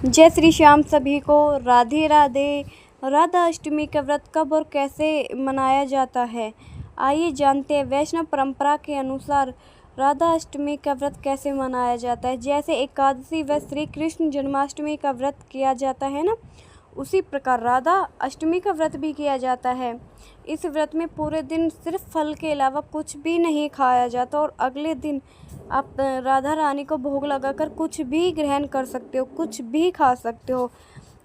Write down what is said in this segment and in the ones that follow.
जय श्री श्याम सभी को। राधे राधे। राधा अष्टमी का व्रत कब और कैसे मनाया जाता है, आइए जानते हैं। वैष्णव परंपरा के अनुसार राधा अष्टमी का व्रत कैसे मनाया जाता है। जैसे एकादशी व श्री कृष्ण जन्माष्टमी का व्रत किया जाता है ना, उसी प्रकार राधा अष्टमी का व्रत भी किया जाता है। इस व्रत में पूरे दिन सिर्फ फल के अलावा कुछ भी नहीं खाया जाता और अगले दिन आप राधा रानी को भोग लगाकर कुछ भी ग्रहण कर सकते हो, कुछ भी खा सकते हो।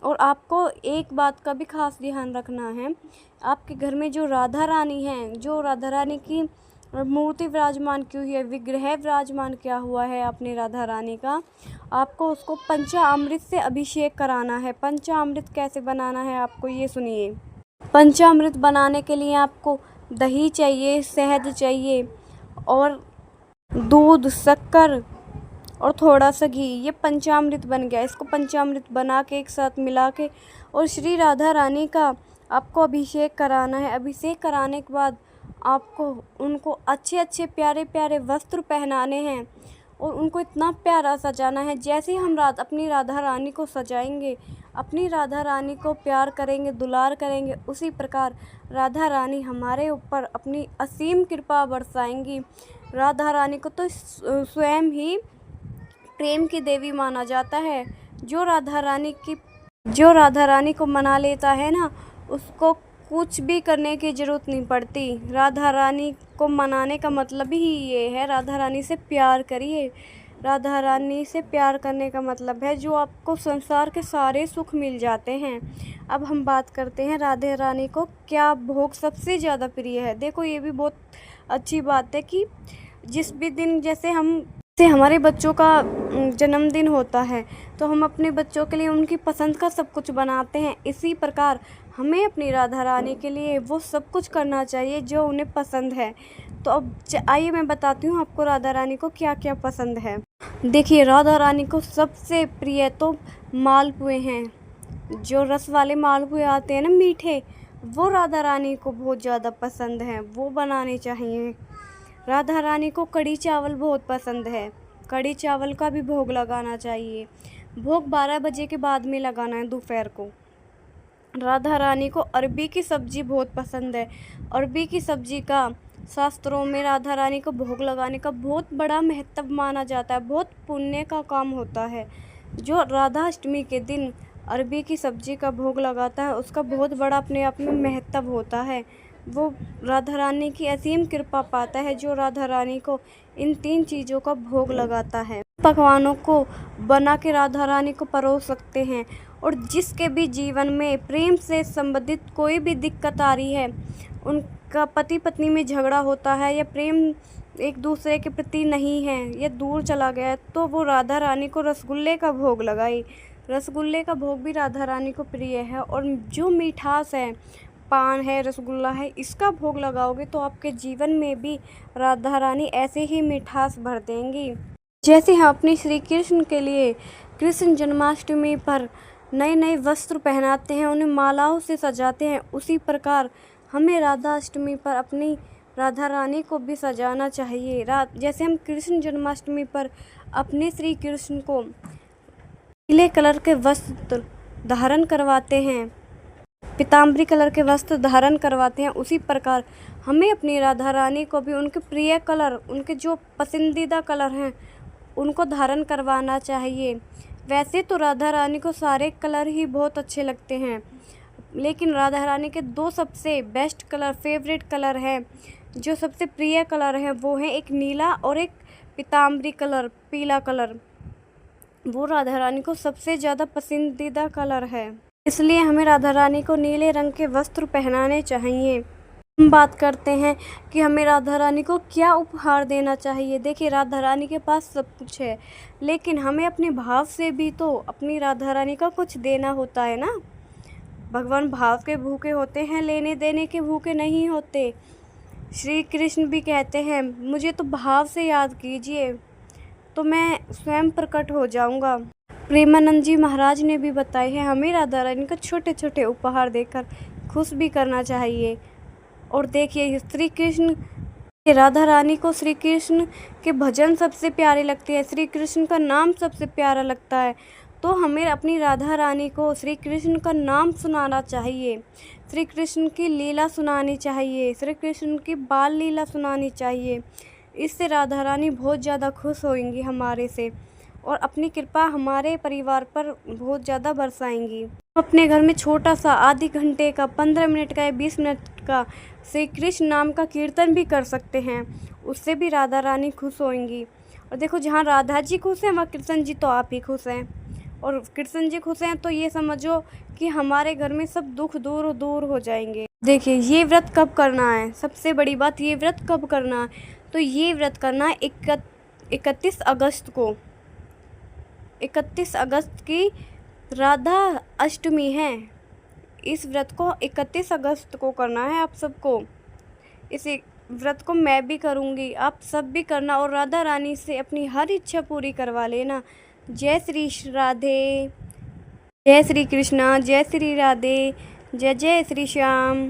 और आपको एक बात का भी खास ध्यान रखना है, आपके घर में जो राधा रानी हैं, जो राधा रानी की मूर्ति विराजमान की हुई है, विग्रह विराजमान किया हुआ है अपनी राधा रानी का, आपको उसको पंचामृत से अभिषेक कराना है। पंचामृत कैसे बनाना है आपको ये सुनिए। पंचामृत बनाने के लिए आपको दही चाहिए, शहद चाहिए और दूध, शक्कर और थोड़ा सा घी। ये पंचामृत बन गया। इसको पंचामृत बना के एक साथ मिला के और श्री राधा रानी का आपको अभिषेक कराना है। अभिषेक कराने के बाद आपको उनको अच्छे अच्छे प्यारे प्यारे वस्त्र पहनाने हैं और उनको इतना प्यारा सजाना है। जैसे हम अपनी राधा रानी को सजाएंगे, अपनी राधा रानी को प्यार करेंगे, दुलार करेंगे, उसी प्रकार राधा रानी हमारे ऊपर अपनी असीम कृपा बरसाएंगी। राधा रानी को तो स्वयं ही प्रेम की देवी माना जाता है। जो राधा रानी को मना लेता है ना, उसको कुछ भी करने की ज़रूरत नहीं पड़ती। राधा रानी को मनाने का मतलब ही ये है, राधा रानी से प्यार करिए। राधा रानी से प्यार करने का मतलब है जो आपको संसार के सारे सुख मिल जाते हैं। अब हम बात करते हैं राधे रानी को क्या भोग सबसे ज़्यादा प्रिय है। देखो, ये भी बहुत अच्छी बात है कि जिस भी दिन जैसे हमारे बच्चों का जन्मदिन होता है तो हम अपने बच्चों के लिए उनकी पसंद का सब कुछ बनाते हैं। इसी प्रकार हमें अपनी राधा रानी के लिए वो सब कुछ करना चाहिए जो उन्हें पसंद है। तो अब आइए मैं बताती हूँ आपको राधा रानी को क्या क्या पसंद है। देखिए, राधा रानी को सबसे प्रिय तो मालपुए हैं। जो रस वाले मालपुए आते हैं ना, मीठे, वो राधा रानी को बहुत ज़्यादा पसंद है, वो बनाने चाहिए। राधा रानी को कढ़ी चावल बहुत पसंद है, कढ़ी चावल का भी भोग लगाना चाहिए। भोग 12 बजे के बाद में लगाना है, दोपहर को। राधा रानी को अरबी की सब्ज़ी बहुत पसंद है। अरबी की सब्ज़ी का शास्त्रों में राधा रानी को भोग लगाने का बहुत बड़ा महत्व माना जाता है, बहुत पुण्य का काम होता है। जो राधा अष्टमी के दिन अरबी की सब्ज़ी का भोग लगाता है, उसका बहुत बड़ा अपने आप में महत्व होता है। वो राधा रानी की असीम कृपा पाता है जो राधा रानी को इन 3 चीज़ों का भोग लगाता है। पकवानों को बना के राधा रानी को परोस सकते हैं। और जिसके भी जीवन में प्रेम से संबंधित कोई भी दिक्कत आ रही है, उनका पति पत्नी में झगड़ा होता है या प्रेम एक दूसरे के प्रति नहीं है या दूर चला गया है, तो वो राधा रानी को रसगुल्ले का भोग लगाए। रसगुल्ले का भोग भी राधा रानी को प्रिय है। और जो मिठास है, पान है, रसगुल्ला है, इसका भोग लगाओगे तो आपके जीवन में भी राधा रानी ऐसे ही मिठास भर देंगी। जैसे हम अपने श्री कृष्ण के लिए कृष्ण जन्माष्टमी पर नए नए वस्त्र पहनाते हैं, उन्हें मालाओं से सजाते हैं, उसी प्रकार हमें राधा अष्टमी पर अपनी राधा रानी को भी सजाना चाहिए। जैसे हम कृष्ण जन्माष्टमी पर अपने श्री कृष्ण को पीले कलर के वस्त्र धारण करवाते हैं, पीताम्बरी कलर के वस्त्र धारण करवाते हैं, उसी प्रकार हमें अपनी राधा रानी को भी उनके प्रिय कलर, उनके जो पसंदीदा कलर हैं, उनको धारण करवाना चाहिए। वैसे तो राधा रानी को सारे कलर ही बहुत अच्छे लगते हैं, लेकिन राधा रानी के 2 सबसे बेस्ट कलर, फेवरेट कलर हैं, जो सबसे प्रिय कलर हैं, वो हैं एक नीला और एक पीताम्बरी कलर, पीला कलर। वो राधा रानी को सबसे ज़्यादा पसंदीदा कलर है, इसलिए हमें राधा रानी को नीले रंग के वस्त्र पहनाने चाहिए। हम बात करते हैं कि हमें राधा रानी को क्या उपहार देना चाहिए। देखिए, राधा रानी के पास सब कुछ है, लेकिन हमें अपने भाव से भी तो अपनी राधा रानी का कुछ देना होता है ना। भगवान भाव के भूखे होते हैं, लेने देने के भूखे नहीं होते। श्री कृष्ण भी कहते हैं, मुझे तो भाव से याद कीजिए तो मैं स्वयं प्रकट हो जाऊंगा। प्रेमानंद जी महाराज ने भी बताए हैं, हमें राधा रानी को छोटे छोटे उपहार देकर खुश भी करना चाहिए। और देखिए, श्री कृष्ण, राधा रानी को श्री कृष्ण के भजन सबसे प्यारे लगते हैं, श्री कृष्ण का नाम सबसे प्यारा लगता है। तो हमें अपनी राधा रानी को श्री कृष्ण का नाम सुनाना चाहिए, श्री कृष्ण की लीला सुनानी चाहिए, श्री कृष्ण की बाल लीला सुनानी चाहिए। इससे राधा रानी बहुत ज़्यादा खुश होंगी हमारे से और अपनी कृपा हमारे परिवार पर बहुत ज़्यादा बरसाएंगी। हम अपने घर में छोटा सा आधे घंटे का, 15 मिनट का या 20 मिनट का श्री कृष्ण नाम का कीर्तन भी कर सकते हैं, उससे भी राधा रानी खुश होंगी। और देखो, जहाँ राधा जी खुश हैं वहाँ कृष्ण जी तो आप ही खुश हैं, और कृष्ण जी खुश हैं तो ये समझो कि हमारे घर में सब दुख दूर दूर हो जाएंगे। देखिए, ये व्रत कब करना है, सबसे बड़ी बात, ये व्रत कब करना है, तो ये व्रत करना है 31 अगस्त को। 31 अगस्त की राधा अष्टमी है। इस व्रत को 31 अगस्त को करना है आप सबको। इस व्रत को मैं भी करूँगी, आप सब भी करना और राधा रानी से अपनी हर इच्छा पूरी करवा लेना। जय श्री राधे, जय श्री कृष्णा, जय श्री राधे, जय जय श्री श्याम।